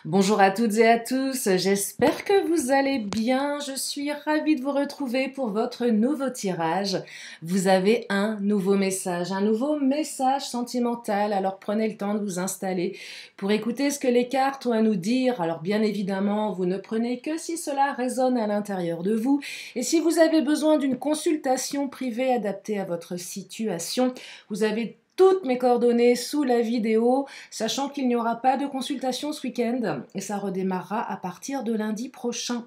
Bonjour à toutes et à tous, j'espère que vous allez bien. Je suis ravie de vous retrouver pour votre nouveau tirage. Vous avez un nouveau message sentimental. Alors prenez le temps de vous installer pour écouter ce que les cartes ont à nous dire. Alors bien évidemment, vous ne prenez que si cela résonne à l'intérieur de vous. Et si vous avez besoin d'une consultation privée adaptée à votre situation, vous avez toutes mes coordonnées sous la vidéo, sachant qu'il n'y aura pas de consultation ce week-end et ça redémarrera à partir de lundi prochain.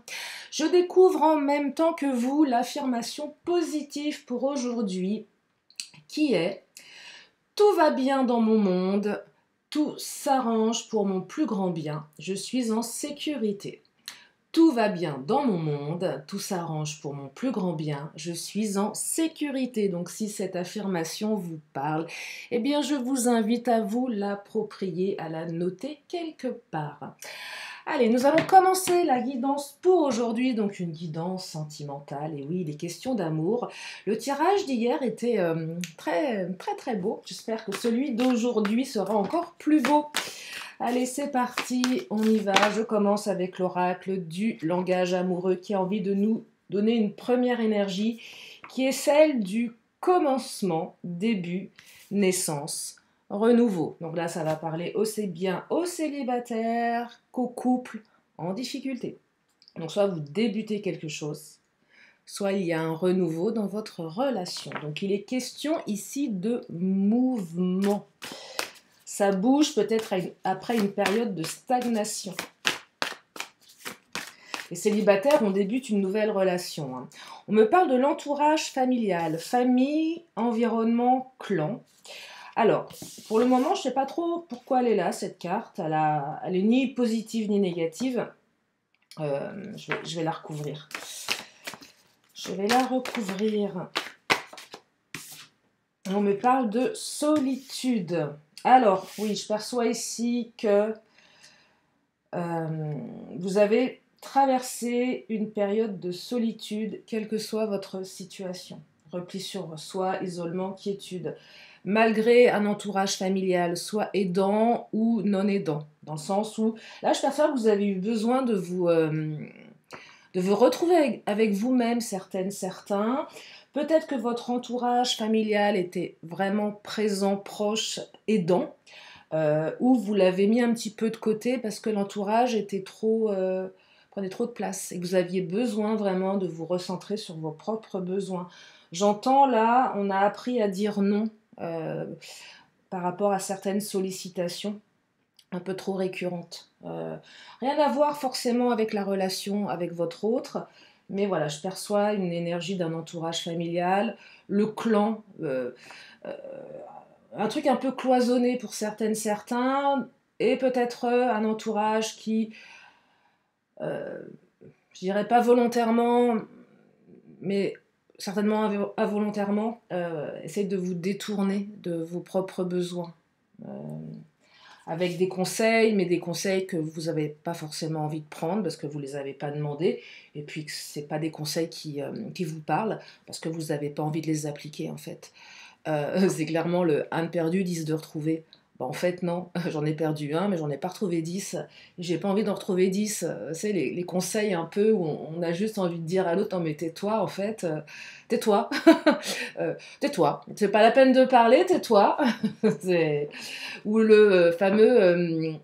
Je découvre en même temps que vous l'affirmation positive pour aujourd'hui qui est « Tout va bien dans mon monde, tout s'arrange pour mon plus grand bien, je suis en sécurité ». Tout va bien dans mon monde, tout s'arrange pour mon plus grand bien, je suis en sécurité. Donc si cette affirmation vous parle, eh bien je vous invite à vous l'approprier, à la noter quelque part. Allez, nous allons commencer la guidance pour aujourd'hui, donc une guidance sentimentale. Et oui, les questions d'amour. Le tirage d'hier était très beau. J'espère que celui d'aujourd'hui sera encore plus beau. Allez, c'est parti, on y va. Je commence avec l'oracle du langage amoureux qui a envie de nous donner une première énergie qui est celle du commencement, début, naissance, renouveau. Donc là, ça va parler aussi bien aux célibataires qu'aux couples en difficulté. Donc soit vous débutez quelque chose, soit il y a un renouveau dans votre relation. Donc il est question ici de mouvement. Ça bouge peut-être après une période de stagnation. Les célibataires, on débute une nouvelle relation. On me parle de l'entourage familial, famille, environnement, clan. Alors, pour le moment, je ne sais pas trop pourquoi elle est là, cette carte. Elle est ni positive ni négative. Je vais la recouvrir. Je vais la recouvrir. On me parle de solitude. Alors, oui, je perçois ici que vous avez traversé une période de solitude, quelle que soit votre situation. Repli sur soi, isolement, quiétude. Malgré un entourage familial, soit aidant ou non aidant. Dans le sens où, là, je perçois que vous avez eu besoin de vous retrouver avec vous-même, certains. Peut-être que votre entourage familial était vraiment présent, proche, aidant. Ou vous l'avez mis un petit peu de côté parce que l'entourage était prenait trop de place et que vous aviez besoin vraiment de vous recentrer sur vos propres besoins. J'entends là, on a appris à dire non par rapport à certaines sollicitations un peu trop récurrentes. Rien à voir forcément avec la relation avec votre autre, mais voilà, je perçois une énergie d'un entourage familial, le clan, un truc un peu cloisonné pour certains, et peut-être un entourage qui, je dirais pas volontairement, mais certainement involontairement, essaye de vous détourner de vos propres besoins. Avec des conseils, mais des conseils que vous n'avez pas forcément envie de prendre parce que vous ne les avez pas demandés, et puis que ce n'est pas des conseils qui vous parlent parce que vous n'avez pas envie de les appliquer en fait. C'est clairement le 1 de perdu, 10 de retrouvé. Bah, en fait, non, j'en ai perdu un, mais j'en ai pas retrouvé 10. J'ai pas envie d'en retrouver 10. C'est les conseils un peu où on a juste envie de dire à l'autre, non mais tais-toi en fait, tais-toi, tais-toi. C'est pas la peine de parler, tais-toi. Ou le fameux,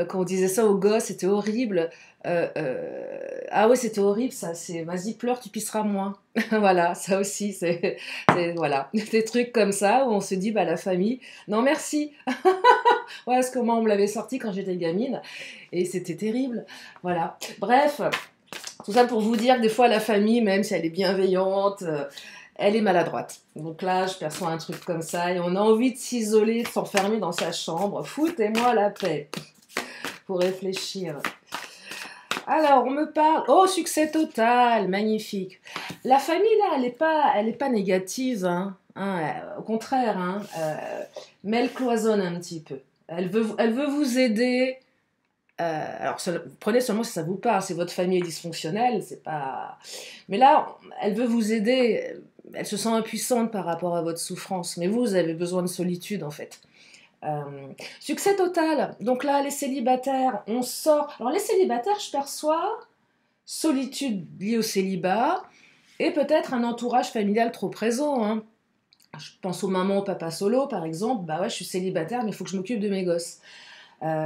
quand on disait ça aux gosses, c'était horrible. Ah ouais, c'était horrible ça, c'est vas-y pleure, tu pisseras moins. Voilà, ça aussi, voilà, des trucs comme ça où on se dit, bah la famille, non merci. Voilà ce comment on me l'avait sorti quand j'étais gamine et c'était terrible. Voilà, bref, tout ça pour vous dire que des fois la famille, même si elle est bienveillante, elle est maladroite. Donc là, je perçois un truc comme ça et on a envie de s'isoler, de s'enfermer dans sa chambre. Foutez-moi la paix. Pour réfléchir. Alors, on me parle... Oh, succès total, magnifique. La famille, là, elle est pas négative, au contraire, mais elle cloisonne un petit peu. Elle veut vous aider. Alors, prenez seulement si ça vous parle. Si votre famille est dysfonctionnelle, c'est pas... Mais là, elle veut vous aider. Elle se sent impuissante par rapport à votre souffrance. Mais vous avez besoin de solitude, en fait. Succès total. Donc là, les célibataires, on sort. Alors les célibataires, je perçois solitude liée au célibat et peut-être un entourage familial trop présent, hein. Je pense aux mamans, aux papas solo, par exemple. Bah ouais, je suis célibataire, mais il faut que je m'occupe de mes gosses,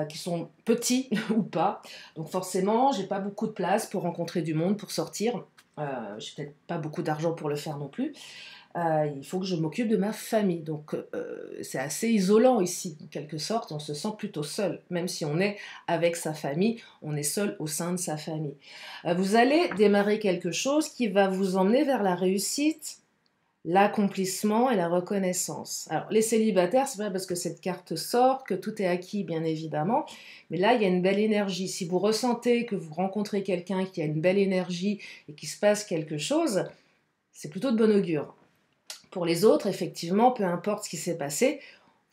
qui sont petits ou pas. Donc forcément, j'ai pas beaucoup de place pour rencontrer du monde, pour sortir. J'ai peut-être pas beaucoup d'argent pour le faire non plus. Il faut que je m'occupe de ma famille. Donc c'est assez isolant ici, en quelque sorte. On se sent plutôt seul. Même si on est avec sa famille, on est seul au sein de sa famille. Vous allez démarrer quelque chose qui va vous emmener vers la réussite, l'accomplissement et la reconnaissance. Alors, les célibataires, c'est pas parce que cette carte sort que tout est acquis, bien évidemment, mais là, il y a une belle énergie. Si vous ressentez que vous rencontrez quelqu'un qui a une belle énergie et qu'il se passe quelque chose, c'est plutôt de bon augure. Pour les autres, effectivement, peu importe ce qui s'est passé,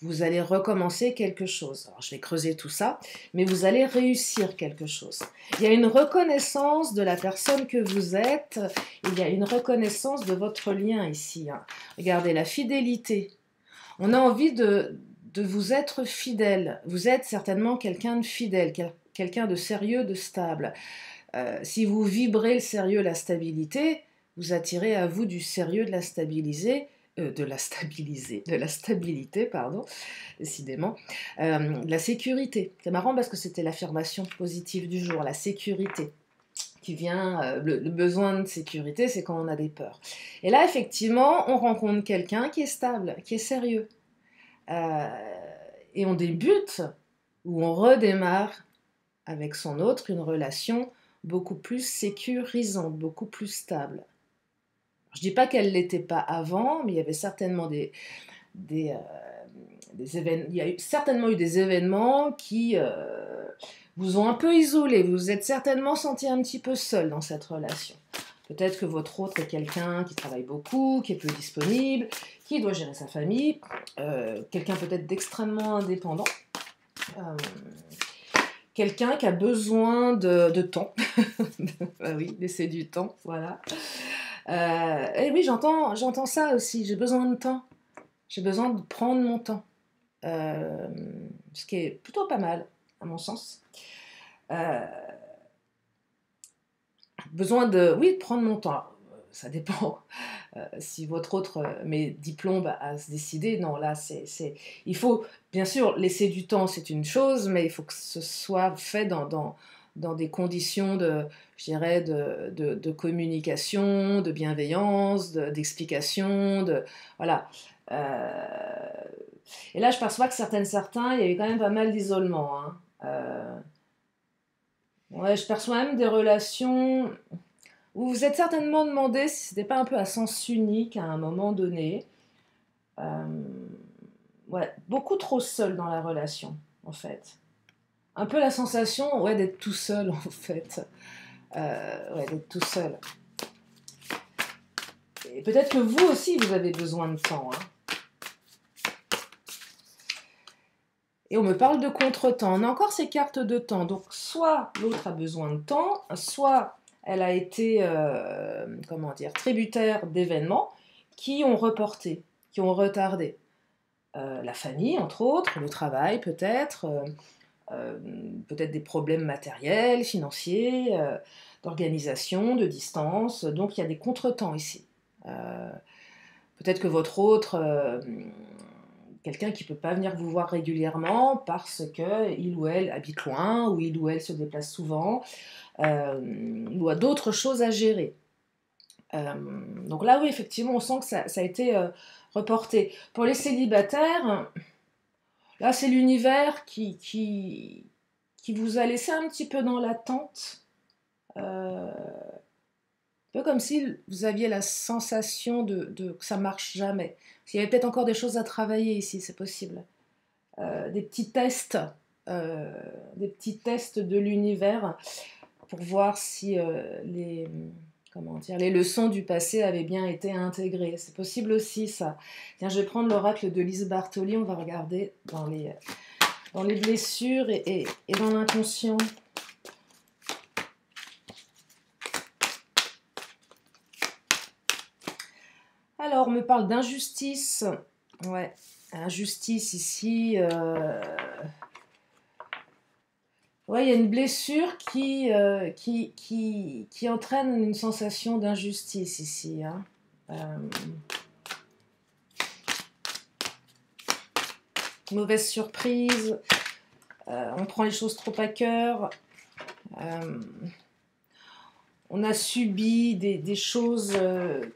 vous allez recommencer quelque chose. Alors, je vais creuser tout ça, mais vous allez réussir quelque chose. Il y a une reconnaissance de la personne que vous êtes, il y a une reconnaissance de votre lien ici, hein. Regardez, la fidélité. On a envie de vous être fidèle. Vous êtes certainement quelqu'un de fidèle, quelqu'un de sérieux, de stable. Si vous vibrez le sérieux, la stabilité, vous attirez à vous du sérieux, de la stabilité, pardon, décidément, de la sécurité. C'est marrant parce que c'était l'affirmation positive du jour, la sécurité qui vient, le besoin de sécurité, c'est quand on a des peurs. Et là, effectivement, on rencontre quelqu'un qui est stable, qui est sérieux. Euh, et on débute, ou on redémarre avec son autre, une relation beaucoup plus sécurisante, beaucoup plus stable. Je ne dis pas qu'elle ne l'était pas avant, mais il y avait certainement des événements, il y a certainement eu des événements qui vous ont un peu isolé. Vous vous êtes certainement senti un petit peu seul dans cette relation. Peut-être que votre autre est quelqu'un qui travaille beaucoup, qui est peu disponible, qui doit gérer sa famille, quelqu'un peut-être d'extrêmement indépendant, euh, quelqu'un qui a besoin de temps. Ah oui, laisser du temps, voilà. Et oui, j'entends ça aussi. J'ai besoin de temps. J'ai besoin de prendre mon temps. Ce qui est plutôt pas mal, à mon sens. Besoin de, oui, de prendre mon temps. Alors, ça dépend. Si votre autre met diplôme à se décider, non, là, il faut, bien sûr, laisser du temps, c'est une chose, mais il faut que ce soit fait dans des conditions je dirais, de communication, de bienveillance, d'explication, voilà. Et là, je perçois que certains, il y a eu quand même pas mal d'isolement, hein. Ouais, je perçois même des relations où vous vous êtes certainement demandé si c'était pas un peu à sens unique à un moment donné. Euh, ouais, beaucoup trop seul dans la relation, en fait. Un peu la sensation, ouais, d'être tout seul, en fait. Ouais, d'être tout seul. Et peut-être que vous aussi, vous avez besoin de temps, hein. Et on me parle de contre-temps. On a encore ces cartes de temps. Donc, soit l'autre a besoin de temps, soit elle a été, comment dire, tributaire d'événements qui ont reporté, qui ont retardé. La famille, entre autres, le travail peut-être, peut-être des problèmes matériels, financiers, d'organisation, de distance. Donc, il y a des contretemps ici. Peut-être que votre autre, quelqu'un qui ne peut pas venir vous voir régulièrement parce qu'il ou elle habite loin, ou il ou elle se déplace souvent, ou a d'autres choses à gérer. Donc là, oui, effectivement, on sent que ça a été reporté. Pour les célibataires, là, c'est l'univers qui vous a laissé un petit peu dans l'attente. Un peu comme si vous aviez la sensation que ça marche jamais. Il y avait peut-être encore des choses à travailler ici, c'est possible. Des petits tests, des petits tests de l'univers pour voir si les leçons du passé avaient bien été intégrées. C'est possible aussi ça. Tiens, je vais prendre l'oracle de Lise Bartoli, on va regarder dans les blessures et dans l'inconscient. Alors, on me parle d'injustice. Ouais. injustice ici. Ouais, il y a une blessure qui entraîne une sensation d'injustice ici. Hein. Mauvaise surprise, on prend les choses trop à cœur, on a subi des choses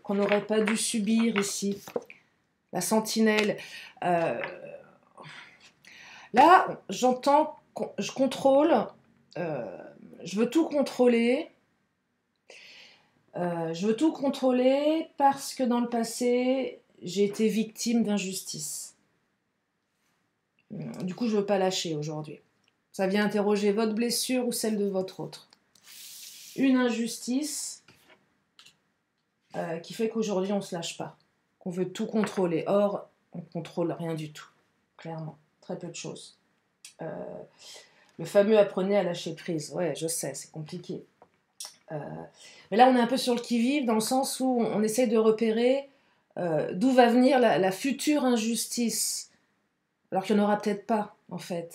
qu'on n'aurait pas dû subir ici. La sentinelle. Là, j'entends, je contrôle, je veux tout contrôler. Je veux tout contrôler parce que dans le passé, j'ai été victime d'injustice. Du coup, je ne veux pas lâcher aujourd'hui. Ça vient interroger votre blessure ou celle de votre autre. Une injustice qui fait qu'aujourd'hui, on ne se lâche pas. Qu'on veut tout contrôler. Or, on ne contrôle rien du tout. Clairement. Très peu de choses. Le fameux apprenez à lâcher prise. Ouais, je sais, c'est compliqué. Mais là, on est un peu sur le qui-vive dans le sens où on essaie de repérer d'où va venir la future injustice. Alors qu'il n'y en aura peut-être pas, en fait.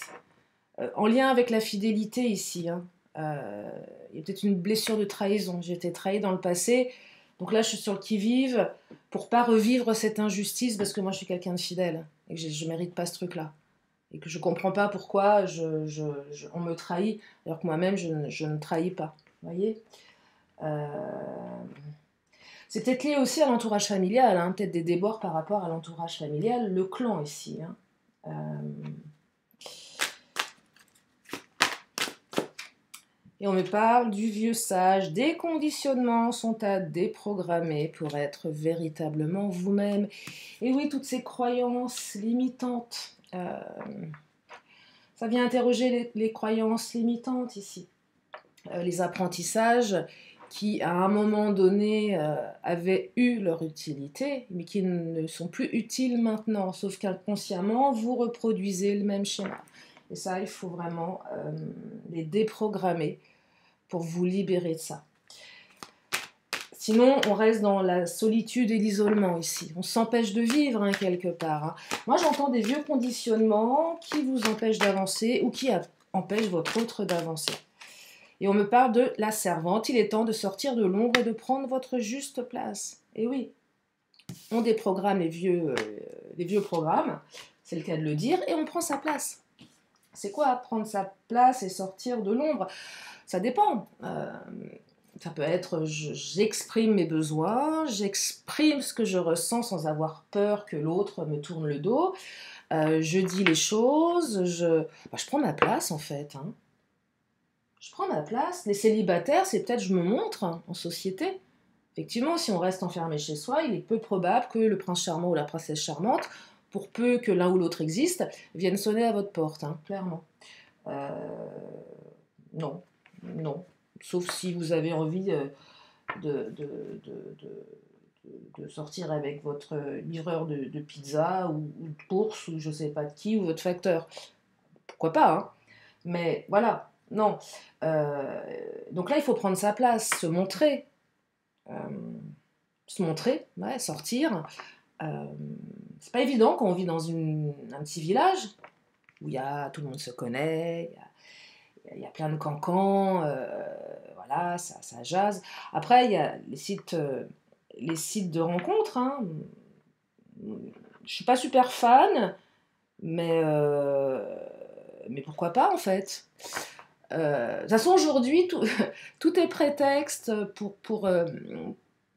En lien avec la fidélité ici. Hein. Il y a peut-être une blessure de trahison. J'ai été trahi dans le passé. Donc là, je suis sur le qui-vive pour ne pas revivre cette injustice parce que moi, je suis quelqu'un de fidèle et que je ne mérite pas ce truc-là. Et que je ne comprends pas pourquoi on me trahit alors que moi-même, je ne trahis pas. Vous voyez c'est peut-être lié aussi à l'entourage familial, hein, peut-être des déboires par rapport à l'entourage familial, le clan ici. Hein. Et on me parle du vieux sage. Des conditionnements sont à déprogrammer pour être véritablement vous-même. Et oui, toutes ces croyances limitantes. Ça vient interroger les croyances limitantes ici. Les apprentissages qui, à un moment donné, avaient eu leur utilité, mais qui ne sont plus utiles maintenant, sauf qu'inconsciemment, vous reproduisez le même schéma. Et ça, il faut vraiment les déprogrammer pour vous libérer de ça. Sinon, on reste dans la solitude et l'isolement ici. On s'empêche de vivre, hein, quelque part. Hein. Moi, j'entends des vieux conditionnements qui vous empêchent d'avancer ou qui empêchent votre autre d'avancer. Et on me parle de la servante. Il est temps de sortir de l'ombre et de prendre votre juste place. Et oui, on déprogramme les vieux programmes, c'est le cas de le dire, et on prend sa place. C'est quoi prendre sa place et sortir de l'ombre ? Ça dépend. Ça peut être j'exprime mes besoins, j'exprime ce que je ressens sans avoir peur que l'autre me tourne le dos. Je dis les choses, je prends ma place en fait. Hein. Je prends ma place. Les célibataires, c'est peut-être je me montre en société. Effectivement, si on reste enfermé chez soi, il est peu probable que le prince charmant ou la princesse charmante, pour peu que l'un ou l'autre existe, viennent sonner à votre porte, hein, clairement. Non. Sauf si vous avez envie de sortir avec votre livreur de pizza ou de course ou je ne sais pas de qui ou votre facteur. Pourquoi pas, hein. Mais voilà, non. Donc là, il faut prendre sa place, se montrer. Ouais, sortir. C'est pas évident quand on vit dans un petit village où tout le monde se connaît, il y a plein de cancans, voilà, ça jase. Après, il y a les sites de rencontres. Hein. Je suis pas super fan, mais pourquoi pas en fait. De toute façon, aujourd'hui, tout est prétexte pour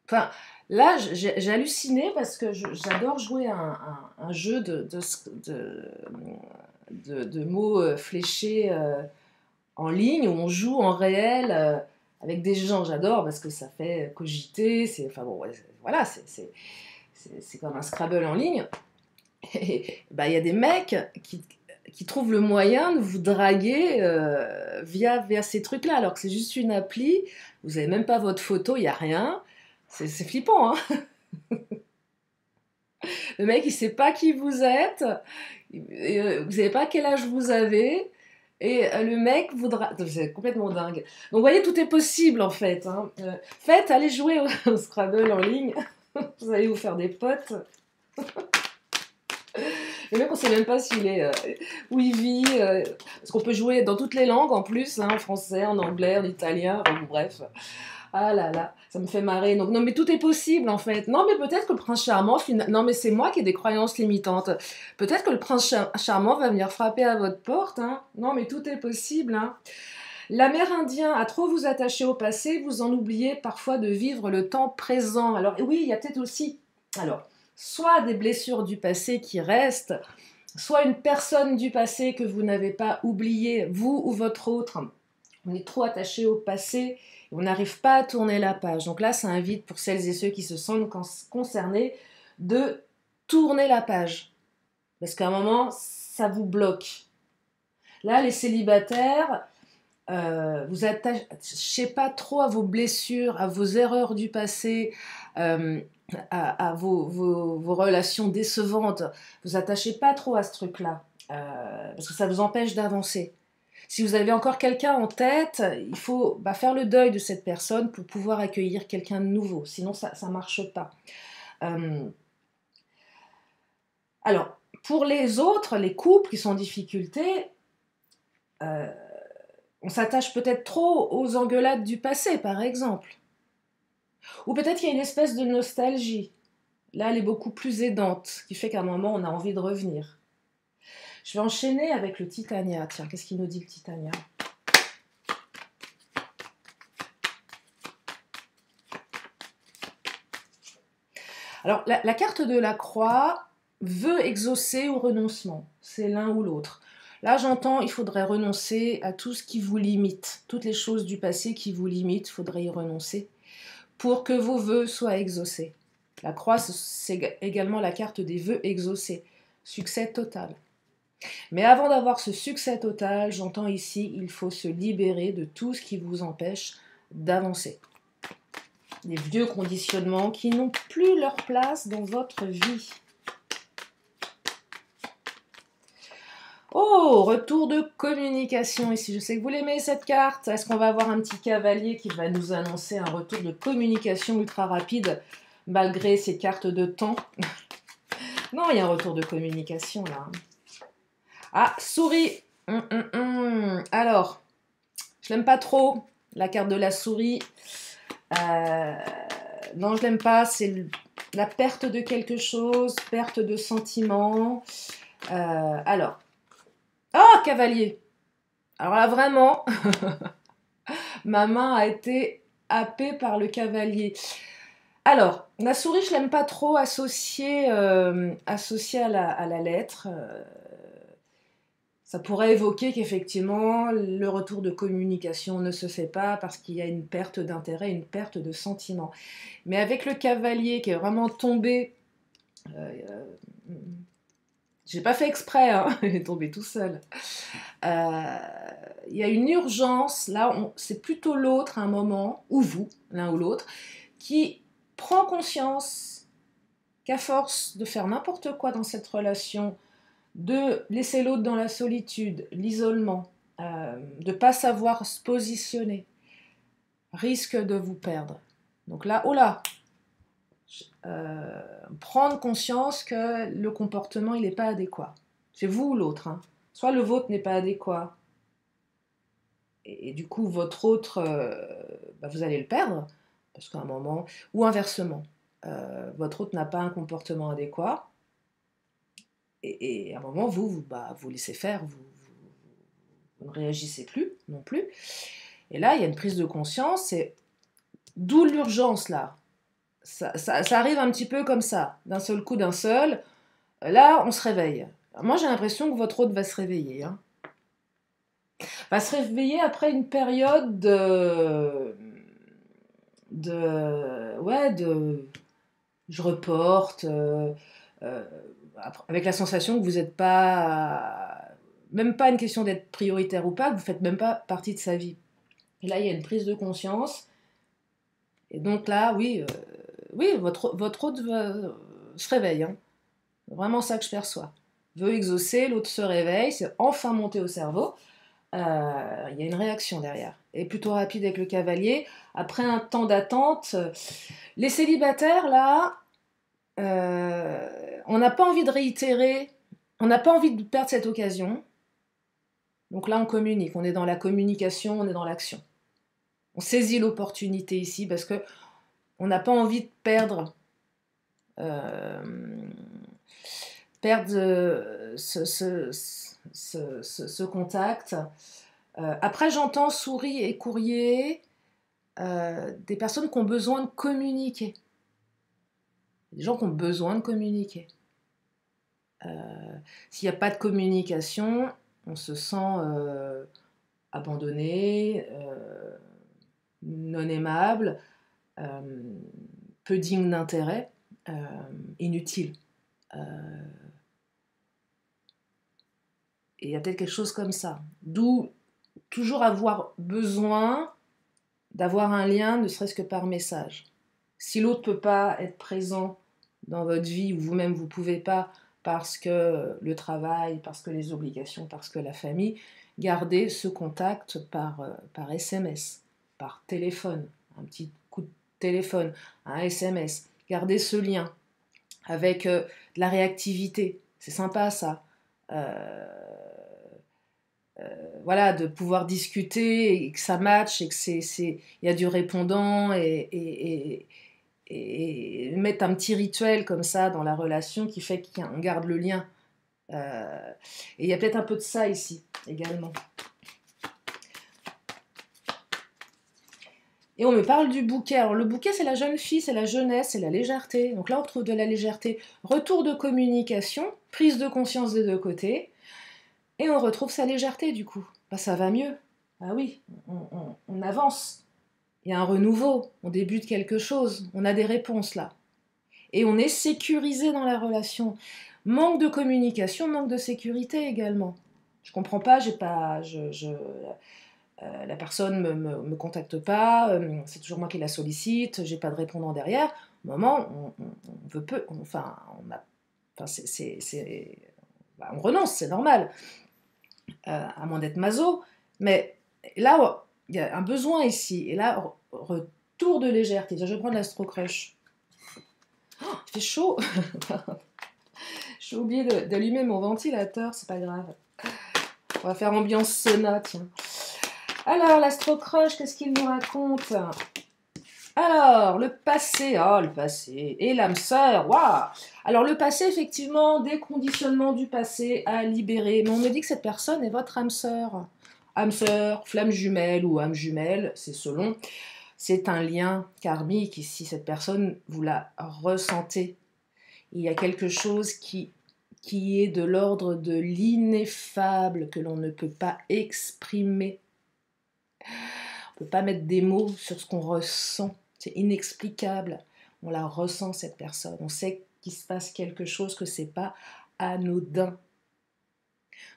enfin, là, j'ai halluciné parce que j'adore jouer un jeu de mots fléchés en ligne où on joue en réel avec des gens. J'adore parce que ça fait cogiter. Enfin bon, voilà, c'est comme un Scrabble en ligne. Et bah, y a des mecs qui trouvent le moyen de vous draguer via ces trucs-là, alors que c'est juste une appli. Vous n'avez même pas votre photo, il n'y a rien. C'est flippant, hein. Le mec, il sait pas qui vous êtes, vous savez pas quel âge vous avez, et le mec voudra... C'est complètement dingue. Donc, vous voyez, tout est possible, en fait. Hein. Allez jouer au Scrabble en ligne, vous allez vous faire des potes. Et même on ne sait même pas s'il est où il vit, parce qu'on peut jouer dans toutes les langues en plus, hein, en français, en anglais, en italien, enfin, bon, bref. Ah là là, ça me fait marrer. Donc non, mais tout est possible en fait. Non, mais peut-être que le prince charmant, non, mais c'est moi qui ai des croyances limitantes. Peut-être que le prince charmant va venir frapper à votre porte. Hein. Non, mais tout est possible. Hein. L'Amérindien, à trop vous attacher au passé, vous en oubliez parfois de vivre le temps présent. Alors oui, il y a peut-être aussi, alors, soit des blessures du passé qui restent, soit une personne du passé que vous n'avez pas oubliée, vous ou votre autre. On est trop attaché au passé et on n'arrive pas à tourner la page. Donc là, ça invite pour celles et ceux qui se sentent concernés de tourner la page. Parce qu'à un moment, ça vous bloque. Là, les célibataires, vous attachez pas trop à vos blessures, à vos erreurs du passé, à vos relations décevantes. Vous attachez pas trop à ce truc-là, parce que ça vous empêche d'avancer. Si vous avez encore quelqu'un en tête, il faut faire le deuil de cette personne pour pouvoir accueillir quelqu'un de nouveau. Sinon, ça ne marche pas. Alors, pour les autres, les couples qui sont en difficulté, on s'attache peut-être trop aux engueulades du passé, par exemple. Ou peut-être qu'il y a une espèce de nostalgie. Là, elle est beaucoup plus aidante, ce qui fait qu'à un moment, on a envie de revenir. Je vais enchaîner avec le Titania. Tiens, qu'est-ce qu'il nous dit le Titania ? Alors, la carte de la croix veut exaucer ou renoncement. C'est l'un ou l'autre. Là, j'entends, il faudrait renoncer à tout ce qui vous limite. Toutes les choses du passé qui vous limitent, il faudrait y renoncer pour que vos vœux soient exaucés. La croix, c'est également la carte des vœux exaucés. Succès total. Mais avant d'avoir ce succès total, j'entends ici, il faut se libérer de tout ce qui vous empêche d'avancer. Des vieux conditionnements qui n'ont plus leur place dans votre vie. Oh, retour de communication ici. Je sais que vous l'aimez cette carte. Est-ce qu'on va avoir un petit cavalier qui va nous annoncer un retour de communication ultra rapide malgré ces cartes de temps? Non, il y a un retour de communication là. Ah, souris. Alors, je l'aime pas trop, la carte de la souris. Non, je l'aime pas. C'est la perte de quelque chose, perte de sentiment. Alors. Oh, cavalier. Alors là, vraiment, ma main a été happée par le cavalier. Alors, la souris, je l'aime pas trop associée à la lettre. Ça pourrait évoquer qu'effectivement, le retour de communication ne se fait pas parce qu'il y a une perte d'intérêt, une perte de sentiment. Mais avec le cavalier qui est vraiment tombé, j'ai pas fait exprès, hein, il est tombé tout seul. Il y a une urgence, là, c'est plutôt l'autre à un moment, ou vous, l'un ou l'autre, qui prend conscience qu'à force de faire n'importe quoi dans cette relation, de laisser l'autre dans la solitude, l'isolement, de ne pas savoir se positionner, risque de vous perdre. Donc là, oh là, prendre conscience que le comportement, il n'est pas adéquat. C'est vous ou l'autre. Hein. Soit le vôtre n'est pas adéquat, et du coup, votre autre, vous allez le perdre, parce qu'à un moment, ou inversement, votre autre n'a pas un comportement adéquat, et à un moment, vous laissez faire, vous ne réagissez plus non plus. Et là, il y a une prise de conscience, c'est d'où l'urgence là. Ça arrive un petit peu comme ça, d'un seul coup, d'un seul. Là, on se réveille. Moi, j'ai l'impression que votre autre va se réveiller. Hein. Va se réveiller après une période je reporte, avec la sensation que vous n'êtes pas, même pas une question d'être prioritaire ou pas, que vous ne faites même pas partie de sa vie. Et là, il y a une prise de conscience. Et donc là, oui, votre autre se réveille. Hein. C'est vraiment ça que je perçois. Veut exaucer, l'autre se réveille, c'est enfin monté au cerveau. Il y a une réaction derrière. Et plutôt rapide avec le cavalier. Après un temps d'attente, les célibataires, là, on n'a pas envie de réitérer On n'a pas envie de perdre cette occasion. Donc là, on communique. On est dans la communication, on est dans l'action. On saisit l'opportunité ici parce que on n'a pas envie de perdre, euh, ce contact. Après, j'entends souris et courrier, des personnes qui ont besoin de communiquer. Des gens qui ont besoin de communiquer. S'il n'y a pas de communication, on se sent abandonné, non aimable, peu digne d'intérêt, inutile. Et il y a peut-être quelque chose comme ça. D'où toujours avoir besoin d'avoir un lien, ne serait-ce que par message. Si l'autre ne peut pas être présent dans votre vie, ou vous-même vous ne pouvez pas, parce que le travail, parce que les obligations, parce que la famille, gardez ce contact par SMS, par téléphone, un petit coup de téléphone, un SMS. Gardez ce lien avec de la réactivité. C'est sympa ça. Voilà, de pouvoir discuter et que ça matche et il y a du répondant et mettre un petit rituel comme ça dans la relation qui fait qu'on garde le lien. Et il y a peut-être un peu de ça ici également. Et on me parle du bouquet. Alors le bouquet, c'est la jeune fille, c'est la jeunesse, c'est la légèreté. Donc là, on retrouve de la légèreté. Retour de communication, prise de conscience des deux côtés. Et on retrouve sa légèreté du coup. Bah, ça va mieux. Ah oui, on avance. Il y a un renouveau, on débute quelque chose, on a des réponses là. Et on est sécurisé dans la relation. Manque de communication, manque de sécurité également. Je comprends pas, la personne me contacte pas, c'est toujours moi qui la sollicite, j'ai pas de répondant derrière. Au moment, on veut peu, enfin, on renonce, c'est normal, à moins d'être maso. Mais là, il y a un besoin ici. Et là, retour de légèreté. Je vais prendre l'Astro-Crush. Oh, il fait chaud. J'ai oublié d'allumer mon ventilateur, c'est pas grave. On va faire ambiance sauna, tiens. Alors, l'Astro-Crush, qu'est-ce qu'il nous raconte? Alors, le passé, oh le passé, et l'âme sœur, waouh. Alors le passé, effectivement, déconditionnement du passé à libérer. Mais on me dit que cette personne est votre âme sœur. Âme sœur, flamme jumelle ou âme jumelle, c'est selon. C'est un lien karmique ici, cette personne, vous la ressentez. Il y a quelque chose qui est de l'ordre de l'ineffable, que l'on ne peut pas exprimer. On ne peut pas mettre des mots sur ce qu'on ressent. C'est inexplicable. On la ressent, cette personne. On sait qu'il se passe quelque chose, que c'est pas anodin.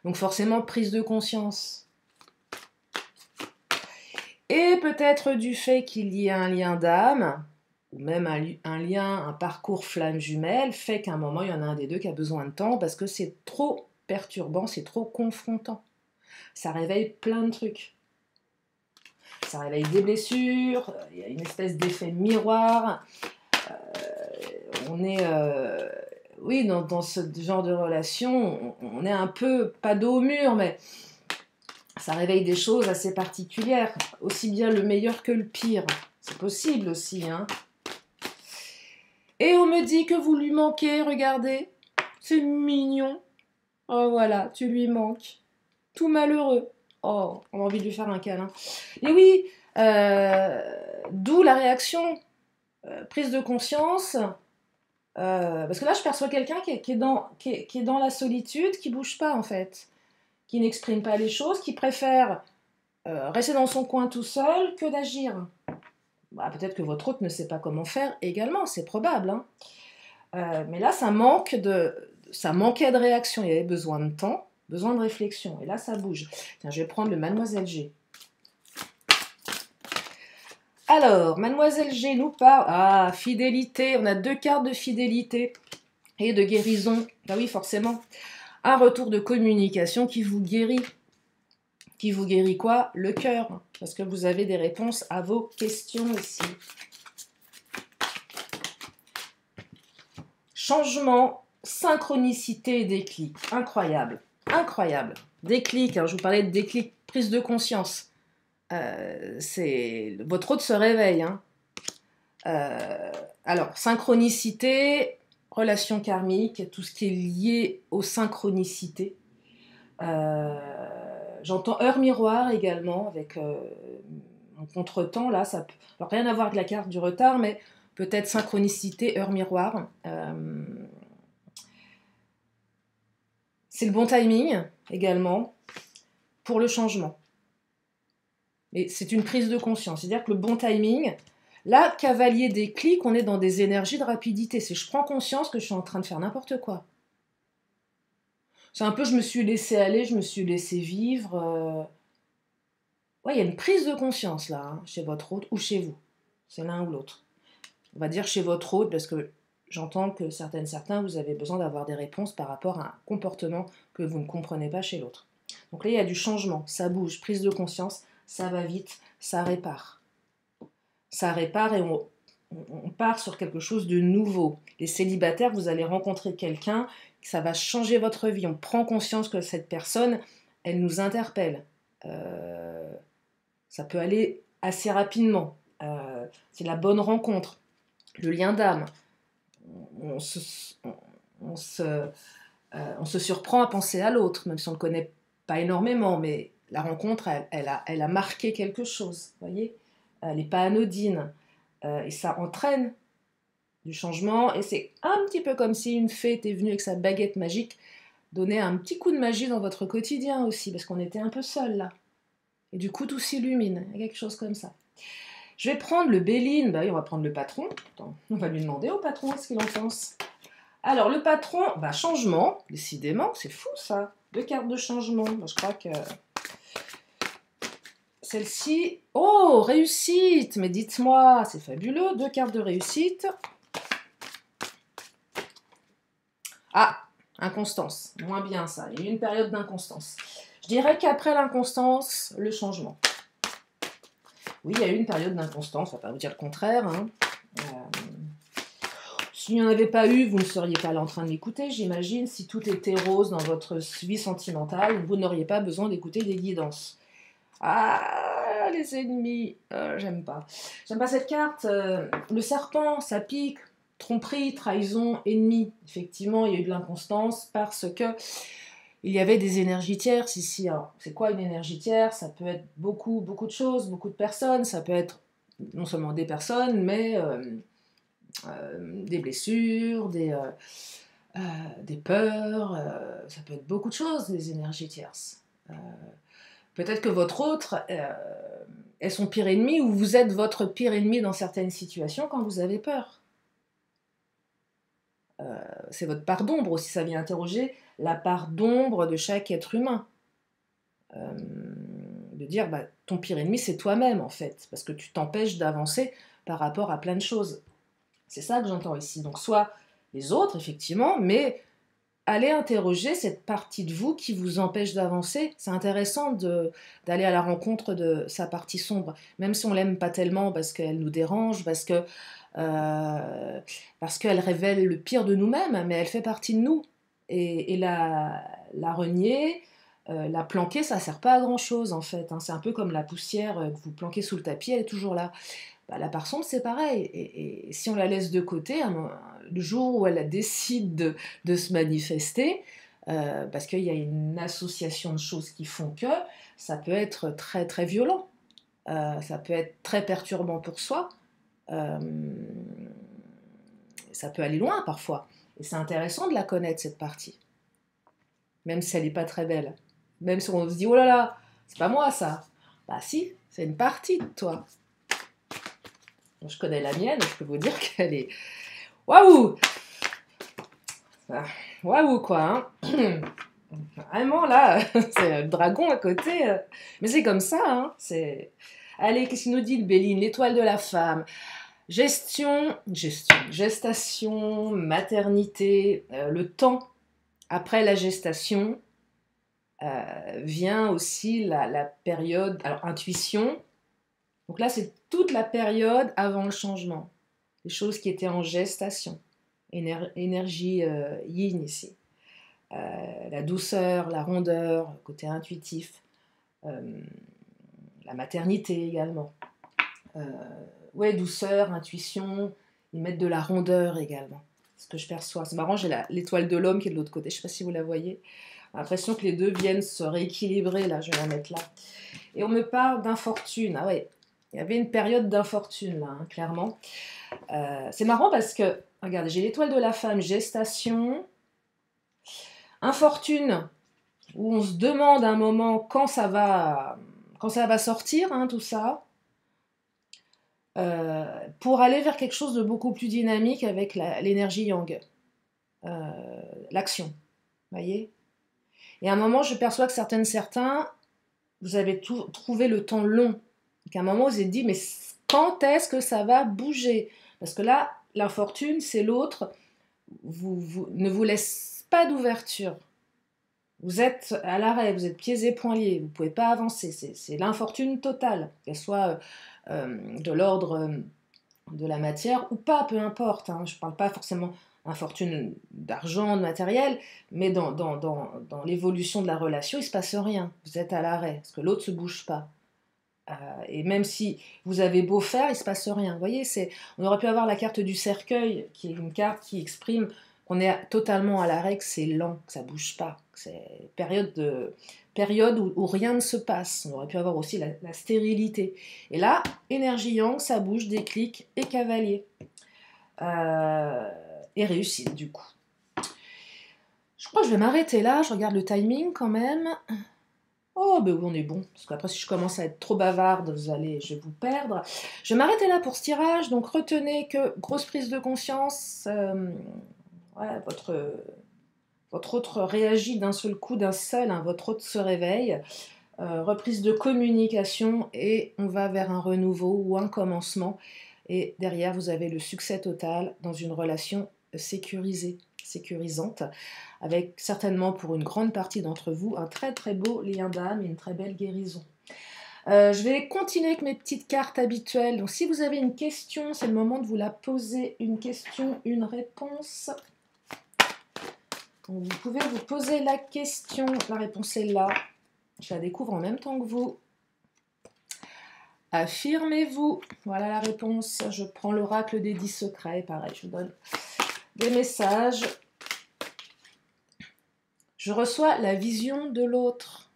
Donc forcément, prise de conscience. Et peut-être du fait qu'il y ait un lien d'âme, ou même un lien, un parcours flamme jumelle, fait qu'à un moment, il y en a un des deux qui a besoin de temps parce que c'est trop perturbant, c'est trop confrontant. Ça réveille plein de trucs. Ça réveille des blessures, il y a une espèce d'effet miroir. On est, oui, dans ce genre de relation, on est un peu, pas dos au mur, mais ça réveille des choses assez particulières, aussi bien le meilleur que le pire. C'est possible aussi, hein. Et on me dit que vous lui manquez, regardez, c'est mignon. Oh voilà, tu lui manques. Tout malheureux. Oh, on a envie de lui faire un câlin. Et oui, d'où la réaction, prise de conscience, parce que là je perçois quelqu'un qui est dans la solitude, qui bouge pas en fait, qui n'exprime pas les choses, qui préfère rester dans son coin tout seul que d'agir. Bah, peut-être que votre hôte ne sait pas comment faire également, c'est probable, hein. Mais là ça manquait de réaction, il y avait besoin de temps, besoin de réflexion, et là ça bouge. Tiens, je vais prendre le Mademoiselle G. Alors, Mademoiselle G nous parle... Ah, fidélité, on a 2 cartes de fidélité et de guérison. Ah oui, forcément. Un retour de communication qui vous guérit. Qui vous guérit quoi? Le cœur. Parce que vous avez des réponses à vos questions ici. Changement, synchronicité et déclic. Incroyable. Incroyable. Déclic, hein, je vous parlais de déclic, prise de conscience. Votre hôte se réveille. Hein. Alors, synchronicité, relation karmique, tout ce qui est lié aux synchronicités. J'entends heure miroir également, avec mon contretemps, là, ça peut alors, rien à voir avec la carte du retard, mais peut-être synchronicité, heure miroir. C'est le bon timing également pour le changement. Et c'est une prise de conscience, c'est-à-dire que le bon timing, là, cavalier des clics, on est dans des énergies de rapidité. C'est je prends conscience que je suis en train de faire n'importe quoi. C'est un peu je me suis laissé aller, je me suis laissé vivre. Ouais, il y a une prise de conscience là, hein, chez votre hôte ou chez vous. C'est l'un ou l'autre. On va dire chez votre hôte parce que j'entends que certains, vous avez besoin d'avoir des réponses par rapport à un comportement que vous ne comprenez pas chez l'autre. Donc là, il y a du changement, ça bouge, prise de conscience, ça va vite, ça répare. Ça répare et on part sur quelque chose de nouveau. Les célibataires, vous allez rencontrer quelqu'un, ça va changer votre vie. On prend conscience que cette personne, elle nous interpelle. Ça peut aller assez rapidement. C'est la bonne rencontre, le lien d'âme. On se surprend à penser à l'autre, même si on ne le connaît pas énormément, mais la rencontre, elle a marqué quelque chose, vous voyez. Elle n'est pas anodine, et ça entraîne du changement, et c'est un petit peu comme si une fée était venue avec sa baguette magique, donner un petit coup de magie dans votre quotidien aussi, parce qu'on était un peu seul là. Et du coup, tout s'illumine, il y a quelque chose comme ça. Je vais prendre le Béline, bah oui, on va prendre le patron. Attends, on va lui demander au patron ce qu'il en pense. Alors, le patron, bah changement, décidément, c'est fou ça. 2 cartes de changement. Bah, je crois que celle-ci... Oh, réussite. Mais dites-moi, c'est fabuleux. 2 cartes de réussite. Ah, inconstance. Moins bien ça. Il y a eu une période d'inconstance. Je dirais qu'après l'inconstance, le changement. Oui, il y a eu une période d'inconstance, on ne va pas vous dire le contraire. Hein. S'il n'y en avait pas eu, vous ne seriez pas là en train de m'écouter, j'imagine. Si tout était rose dans votre vie sentimentale, vous n'auriez pas besoin d'écouter des guidances. Ah, les ennemis, j'aime pas. J'aime pas cette carte. Le serpent, ça pique. Tromperie, trahison, ennemi. Effectivement, il y a eu de l'inconstance parce que il y avait des énergies tierces ici. Alors, c'est quoi une énergie tierce? Ça peut être beaucoup de choses, beaucoup de personnes. Ça peut être non seulement des personnes, mais des blessures, des peurs. Ça peut être beaucoup de choses, les énergies tierces. Peut-être que votre autre est son pire ennemi ou vous êtes votre pire ennemi dans certaines situations quand vous avez peur. C'est votre part d'ombre aussi, ça vient interroger la part d'ombre de chaque être humain. De dire, bah, ton pire ennemi, c'est toi-même, en fait, parce que tu t'empêches d'avancer par rapport à plein de choses. C'est ça que j'entends ici. Donc, soit les autres, effectivement, mais allez interroger cette partie de vous qui vous empêche d'avancer. C'est intéressant d'aller à la rencontre de sa partie sombre, même si on l'aime pas tellement parce qu'elle nous dérange, parce qu'elle révèle le pire de nous-mêmes, mais elle fait partie de nous. Et la renier, la planquer, ça sert pas à grand-chose, en fait. Hein. C'est un peu comme la poussière que vous planquez sous le tapis, elle est toujours là. Bah, la part sombre, c'est pareil. Et si on la laisse de côté, le jour où elle décide de se manifester, parce qu'il y a une association de choses qui font que, ça peut être très très violent. Ça peut être très perturbant pour soi. Ça peut aller loin parfois. Et c'est intéressant de la connaître, cette partie. Même si elle n'est pas très belle. Même si on se dit, oh là là, c'est pas moi ça. Bah si, c'est une partie de toi. Je connais la mienne, je peux vous dire qu'elle est... Waouh! Waouh quoi, hein. Vraiment là, c'est le dragon à côté. Mais c'est comme ça, hein. Allez, qu'est-ce qu'il nous dit le Béline? L'étoile de la femme. Gestation, maternité, le temps après la gestation, vient aussi la période, alors intuition, donc là c'est toute la période avant le changement, les choses qui étaient en gestation. énergie yin ici. La douceur, la rondeur, le côté intuitif, la maternité également. Ouais, douceur, intuition, ils mettent de la rondeur également. Ce que je perçois. C'est marrant, j'ai l'étoile de l'homme qui est de l'autre côté. Je ne sais pas si vous la voyez. J'ai l'impression que les deux viennent se rééquilibrer. Là, je vais la mettre là. Et on me parle d'infortune. Ah ouais, il y avait une période d'infortune là, hein, clairement. C'est marrant parce que, regardez, j'ai l'étoile de la femme, gestation, infortune, où on se demande à un moment quand ça va sortir, hein, tout ça. Pour aller vers quelque chose de beaucoup plus dynamique avec l'énergie yang, l'action, vous voyez. Et à un moment, je perçois que certains, vous avez trouvé le temps long. Donc à un moment, vous êtes dit, mais quand est-ce que ça va bouger? Parce que là, l'infortune, c'est l'autre, ne vous laisse pas d'ouverture. Vous êtes à l'arrêt, vous êtes pieds et poings liés, vous ne pouvez pas avancer. C'est l'infortune totale, qu'elle soit de l'ordre de la matière ou pas, peu importe. Hein. Je ne parle pas forcément d'infortune d'argent, de matériel, mais dans l'évolution de la relation, il ne se passe rien. Vous êtes à l'arrêt, parce que l'autre ne se bouge pas. Et même si vous avez beau faire, il ne se passe rien. Vous voyez, on aurait pu avoir la carte du cercueil, qui est une carte qui exprime qu'on est totalement à l'arrêt, que c'est lent, que ça ne bouge pas. C'est période où rien ne se passe. On aurait pu avoir aussi la stérilité. Et là, énergie yang, ça bouge, déclic et cavalier. Et réussite, du coup. Je crois que je vais m'arrêter là. Je regarde le timing quand même. Oh, ben oui, on est bon. Parce qu'après, si je commence à être trop bavarde, je vais vous perdre. Je vais m'arrêter là pour ce tirage. Donc, retenez que grosse prise de conscience. Ouais, votre autre réagit d'un seul coup, hein, votre autre se réveille. Reprise de communication et on va vers un renouveau ou un commencement. Et derrière, vous avez le succès total dans une relation sécurisante, avec certainement pour une grande partie d'entre vous un très très beau lien d'âme et une très belle guérison. Je vais continuer avec mes petites cartes habituelles. Donc si vous avez une question, c'est le moment de vous la poser. Une question, une réponse. Donc, vous pouvez vous poser la question. La réponse est là. Je la découvre en même temps que vous. Affirmez-vous. Voilà la réponse. Je prends l'oracle des 10 secrets. Pareil, je vous donne des messages. Je reçois la vision de l'autre.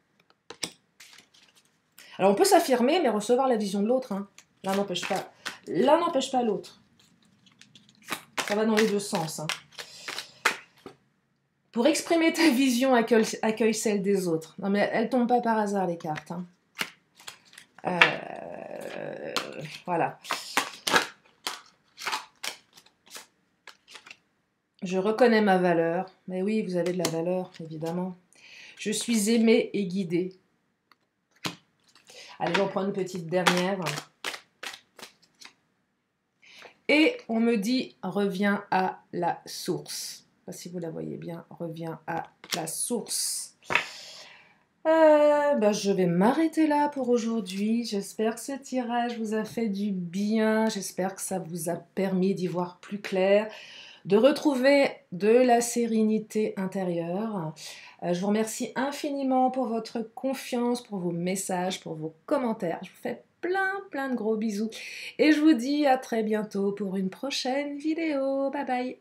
Alors, on peut s'affirmer, mais recevoir la vision de l'autre. Hein. L'un n'empêche pas l'autre. Ça va dans les deux sens. Hein. Pour exprimer ta vision, accueille celle des autres. Non, mais elles ne tombent pas par hasard, les cartes. Hein. Voilà. Je reconnais ma valeur. Mais oui, vous avez de la valeur, évidemment. Je suis aimée et guidée. Allez, j'en prends une petite dernière. Et on me dit, reviens à la source. Je ne sais pas si vous la voyez bien. Reviens à la source. Je vais m'arrêter là pour aujourd'hui. J'espère que ce tirage vous a fait du bien. J'espère que ça vous a permis d'y voir plus clair, de retrouver de la sérénité intérieure. Je vous remercie infiniment pour votre confiance, pour vos messages, pour vos commentaires. Je vous fais plein de gros bisous. Et je vous dis à très bientôt pour une prochaine vidéo. Bye bye.